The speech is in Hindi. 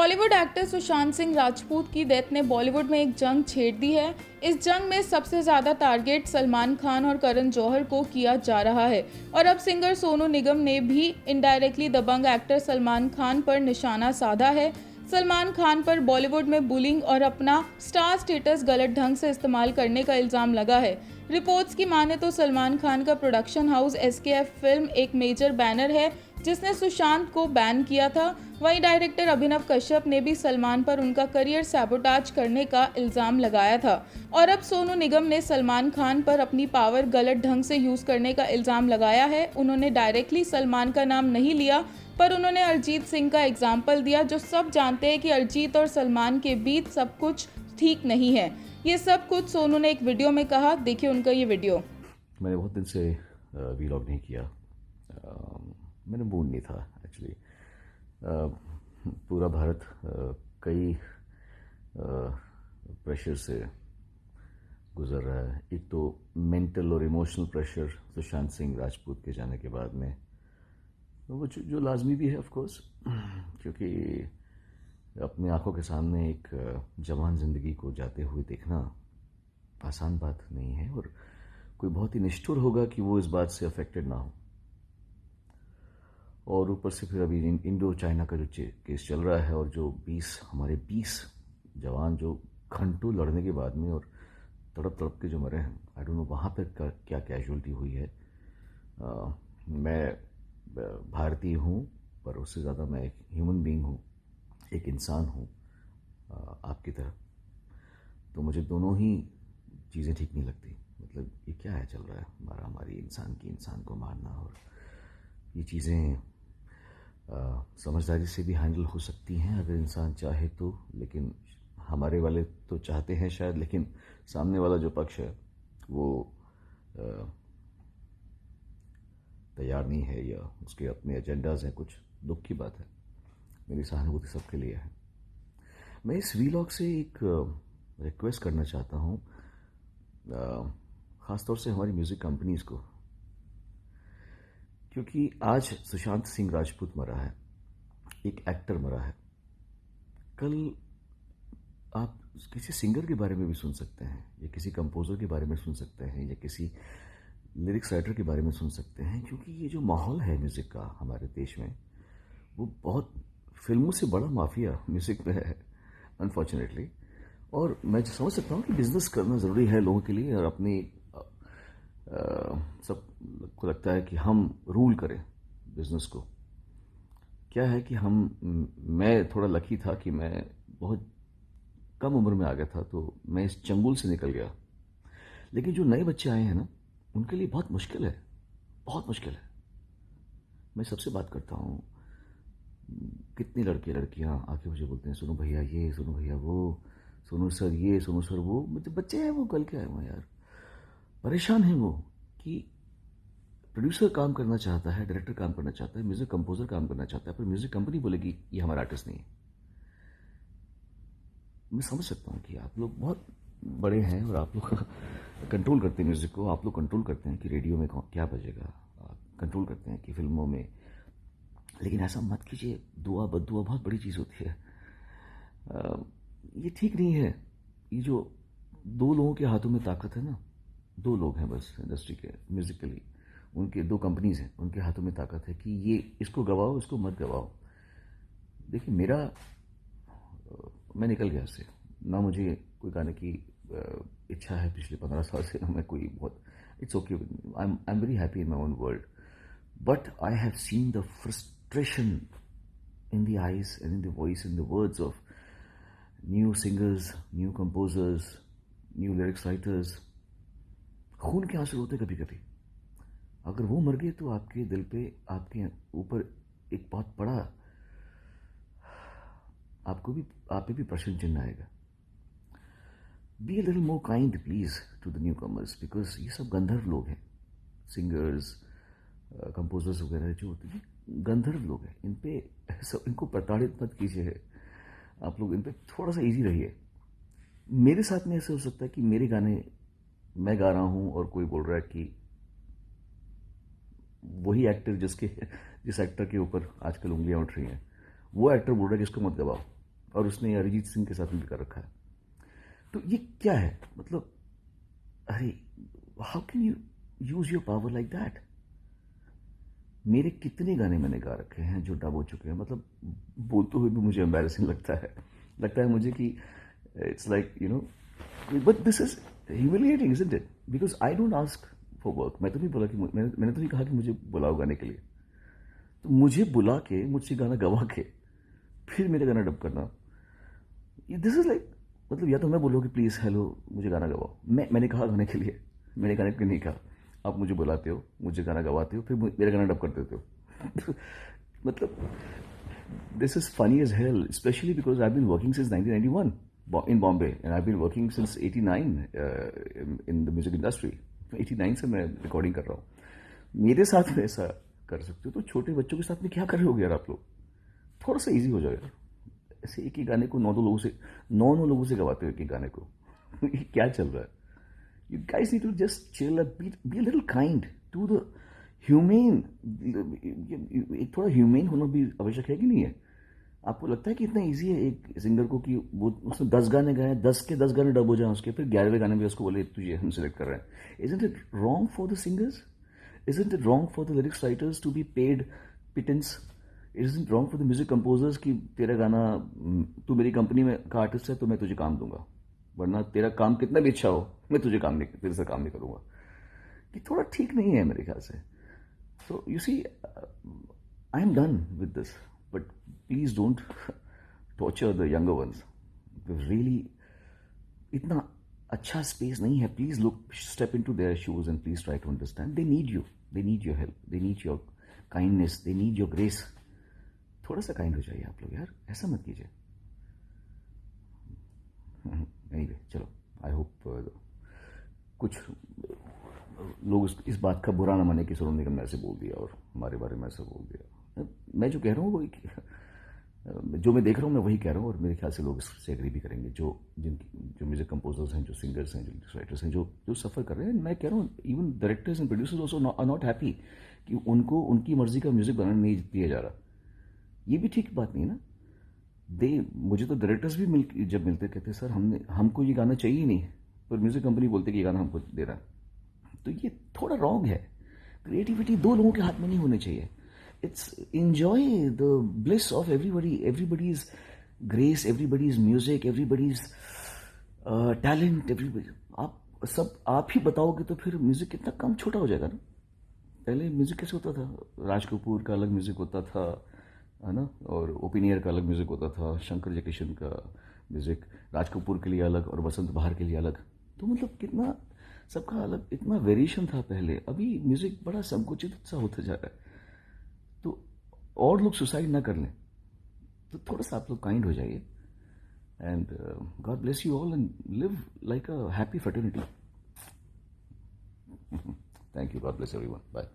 बॉलीवुड एक्टर सुशांत सिंह राजपूत की डेथ ने बॉलीवुड में एक जंग छेड़ दी है। इस जंग में सबसे ज़्यादा टारगेट सलमान खान और करण जौहर को किया जा रहा है और अब सिंगर सोनू निगम ने भी इनडायरेक्टली दबंग एक्टर सलमान खान पर निशाना साधा है। सलमान खान पर बॉलीवुड में बुलिंग और अपना स्टार स्टेटस गलत ढंग से इस्तेमाल करने का इल्ज़ाम लगा है। रिपोर्ट्स की माने तो सलमान खान का प्रोडक्शन हाउस SKF फिल्म एक मेजर बैनर है जिसने सुशांत को बैन किया था। वहीं डायरेक्टर अभिनव कश्यप ने भी सलमान पर उनका करियर सैबोटाज करने का इल्ज़ाम लगाया था और अब सोनू निगम ने सलमान खान पर अपनी पावर गलत ढंग से यूज़ करने का इल्ज़ाम लगाया है। उन्होंने डायरेक्टली सलमान का नाम नहीं लिया पर उन्होंने अरिजीत सिंह का एग्जाम्पल दिया, जो सब जानते हैं कि अरिजीत और सलमान के बीच सब कुछ ठीक नहीं है। ये सब कुछ सोनू ने एक वीडियो में कहा। देखिए उनका ये वीडियो। मैंने बहुत दिन से वीलॉग नहीं किया। मैंने मूड नहीं था एक्चुअली। पूरा भारत कई प्रेशर से गुजर रहा है। एक तो मेंटल और इमोशनल प्रेशर सुशांत सिंह राजपूत के जाने के बाद में, वो जो लाजमी भी है ऑफ कोर्स, क्योंकि अपनी आंखों के सामने एक जवान जिंदगी को जाते हुए देखना आसान बात नहीं है और कोई बहुत ही निष्ठुर होगा कि वो इस बात से अफेक्टेड ना हो। और ऊपर से फिर अभी इंडो चाइना का जो केस चल रहा है और जो हमारे 20 जवान जो घंटों लड़ने के बाद में और तड़प तड़प के जो मरे हैं, आई डोंट नो वहाँ पर क्या कैजुअलिटी हुई है। मैं भारतीय हूँ पर उससे ज़्यादा मैं एक ह्यूमन बीइंग हूँ, एक इंसान हूँ आपकी तरह। तो मुझे दोनों ही चीज़ें ठीक नहीं लगती। मतलब ये क्या है चल रहा है, हमारी इंसान को मारना। और ये चीज़ें समझदारी से भी हैंडल हो सकती हैं अगर इंसान चाहे तो, लेकिन हमारे वाले तो चाहते हैं शायद, लेकिन सामने वाला जो पक्ष है वो तैयार नहीं है या उसके अपने एजेंडाज हैं। कुछ दुख की बात है। मेरी सहानुभूति सबके लिए है। मैं इस वीलॉग से एक रिक्वेस्ट करना चाहता हूँ, ख़ासतौर से हमारी म्यूज़िक कंपनीज को, क्योंकि आज सुशांत सिंह राजपूत मरा है, एक एक्टर मरा है। कल आप किसी सिंगर के बारे में भी सुन सकते हैं या किसी कंपोज़र के बारे में सुन सकते हैं या किसी लिरिक्स राइटर के बारे में सुन सकते हैं, क्योंकि ये जो माहौल है म्यूज़िक का हमारे देश में, वो बहुत फिल्मों से बड़ा माफिया म्यूज़िक में है अनफॉर्चुनेटली। और मैं समझ सकता हूँ कि बिज़नेस करना ज़रूरी है लोगों के लिए और अपनी सबको लगता है कि हम रूल करें बिज़नेस को। क्या है कि मैं थोड़ा लकी था कि मैं बहुत कम उम्र में आ गया था, तो मैं इस चंगुल से निकल गया। लेकिन जो नए बच्चे आए हैं ना, उनके लिए बहुत मुश्किल है, बहुत मुश्किल है। मैं सबसे बात करता हूँ, कितनी लड़के लड़कियाँ आके मुझे बोलते हैं, सुनो भैया ये, सुनो भैया वो, सुनो सर ये, सुनो सर वो। मतलब बच्चे हैं वो, कल क्या है वो यार, परेशान हैं वो कि प्रोड्यूसर काम करना चाहता है, डायरेक्टर काम करना चाहता है, म्यूज़िक कंपोजर काम करना चाहता है, पर म्यूज़िक कंपनी बोलेगी ये हमारा आर्टिस्ट नहीं है। मैं समझ सकता हूँ कि आप लोग बहुत बड़े हैं और आप लोग कंट्रोल करते हैं म्यूज़िक को, आप लोग कंट्रोल करते हैं कि रेडियो में क्या बजेगा, आप कंट्रोल करते हैं कि फिल्मों में, लेकिन ऐसा मत कीजिए। दुआ बद्दुआ बहुत बड़ी चीज़ होती है। ये ठीक नहीं है। ये जो दो लोगों के हाथों में ताकत है ना, दो लोग हैं बस इंडस्ट्री के म्यूज़िकली, उनके दो कंपनीज हैं, उनके हाथों में ताकत है कि ये इसको गवाओ, इसको मत गवाओ। देखिए मैं निकल गया इससे ना, मुझे कोई गाने की इच्छा है पिछले 15 साल से, ना मैं कोई बहुत, it's okay, I am very happy in my own world, but I have seen the frustration in the eyes and in the voice and the words of new singers, new composers, new lyrics writers. खून के आंसू होते कभी कभी। अगर वो मर गए तो आपके दिल पे, आपके ऊपर एक बहुत बड़ा, आप पे भी प्रश्न चिन्ह आएगा। Be a little more kind please to the newcomers, because ये सब गंधर्व लोग हैं, सिंगर्स, कंपोजर्स वगैरह जो होते हैं गंधर्व लोग हैं। इनको प्रताड़ित मत कीजिए आप लोग, इन पे थोड़ा सा इजी रहिए। मेरे साथ में ऐसे हो सकता है कि मेरे गाने मैं गा रहा हूँ और कोई बोल रहा है कि वही एक्टर जिस एक्टर के ऊपर आजकल उंगलियां उठ रही हैं, वो एक्टर बोल रहा है कि इसको मत गवाओ। और उसने अरिजीत सिंह के साथ में भी कर रखा है। तो ये क्या है, मतलब अरे how can you use your power like that. मेरे कितने गाने मैंने गा रखे हैं जो डब हो चुके हैं, मतलब बोलते हुए भी मुझे एम्बैरेसिंग लगता है मुझे कि it's like you know, but this is humiliating isn't it, because I don't ask for work. मैं तो नहीं बोला कि मैंने तो नहीं कहा कि मुझे बुलाओ गाने के लिए। तो मुझे बुला के, मुझसे गाना गवा के, फिर मेरे गाना डब करना, दिस इज लाइक, मतलब या तो मैं बोलूँ कि प्लीज़ हेलो मुझे गाना गवाओ, मैंने कहा गाने के लिए, मैंने गाने के लिए नहीं कहा। आप मुझे बुलाते हो, मुझे गाना गवाते हो, फिर मेरा गाना डब कर देते हो। मतलब this is funny as hell, specially because I been working since 1991 in Bombay and I've been working since 89 in the music industry. 89 से मैं रिकॉर्डिंग कर रहा हूँ। मेरे साथ में ऐसा कर सकते हो तो छोटे बच्चों के साथ में क्या कर रहे हो यार आप लोग। थोड़ा सा इजी हो जाए यार। ऐसे एक ही गाने को नौ लोगों से गवाते हो एक ही गाने को। ये क्या चल रहा है। You guys need to just chill and be a little kind to the humane. एक थोड़ा ह्यूमेन होना भी आवश्यक है कि नहीं है। आपको लगता है कि इतना इजी है एक सिंगर को कि वो उसने 10 गाने गाए, 10 के 10 गाने डब हो जाए उसके, फिर 11वें गाने में उसको बोले तुझे हम सिलेक्ट कर रहे हैं। Isn't it wrong for the singers? Isn't it wrong for the lyrics writers to be paid pittance? Isn't it wrong for the music composers कि तेरा गाना, तू मेरी कंपनी में का आर्टिस्ट है तो मैं तुझे काम दूंगा, वरना तेरा काम कितना भी अच्छा हो मैं तुझे तेरे से काम नहीं करूंगा। ये थोड़ा ठीक नहीं है मेरे ख्याल से। So you see, I am done with this, but please don't torture the younger ones. Really इतना अच्छा स्पेस नहीं है। Please look, step in to their shoes and please try to understand. They need you, they need your help, they need your kindness, they need your grace. थोड़ा सा काइंड हो जाइए आप लोग यार, ऐसा मत कीजिए। एनीवे चलो, आई होप कुछ लोग इस बात का बुरा ना माने कि सोनू निगम ने ऐसे बोल दिया और हमारे बारे में ऐसा बोल दिया। मैं जो कह रहा हूँ वही, जो मैं देख रहा हूँ मैं वही कह रहा हूँ, और मेरे ख्याल से लोग इससे एग्री भी करेंगे, जो म्यूजिक कंपोजर्स हैं, जो सिंगर्स हैं, जो राइटर्स हैं, जो सफ़र कर रहे हैं। मैं कह रहा हूँ even directors and producers also are not happy कि उनको उनकी मर्जी का म्यूजिक बनाने नहीं दिया जा रहा। ये भी ठीक बात नहीं ना। मुझे तो डायरेक्टर्स भी जब मिलते कहते सर हमको ये गाना चाहिए ही नहीं, पर म्यूजिक कंपनी बोलते कि ये गाना हमको दे रहा है। तो ये थोड़ा रॉन्ग है। क्रिएटिविटी दो लोगों के हाथ में नहीं होनी चाहिए। It's enjoy the bliss of everybody's grace, everybody's music, everybody's talent, everybody. आप ही बताओगे तो फिर म्यूजिक कितना कम छोटा हो जाएगा ना। पहले म्यूजिक कैसे होता था, राज कपूर का अलग म्यूजिक होता था, है ना, और ओपिनियर का अलग म्यूजिक होता था, शंकर जयकिशन का म्यूजिक राज कपूर के लिए अलग और वसंत बहार के लिए अलग। तो मतलब कितना सबका अलग, इतना वेरिएशन था पहले। अभी म्यूजिक बड़ा संकुचित सा होता जा रहा है। तो और लोग सुसाइड ना कर लें, तो थोड़ा सा आप लोग काइंड हो जाइए। And God bless you all and live like a happy fraternity. Thank you, God bless everyone, bye.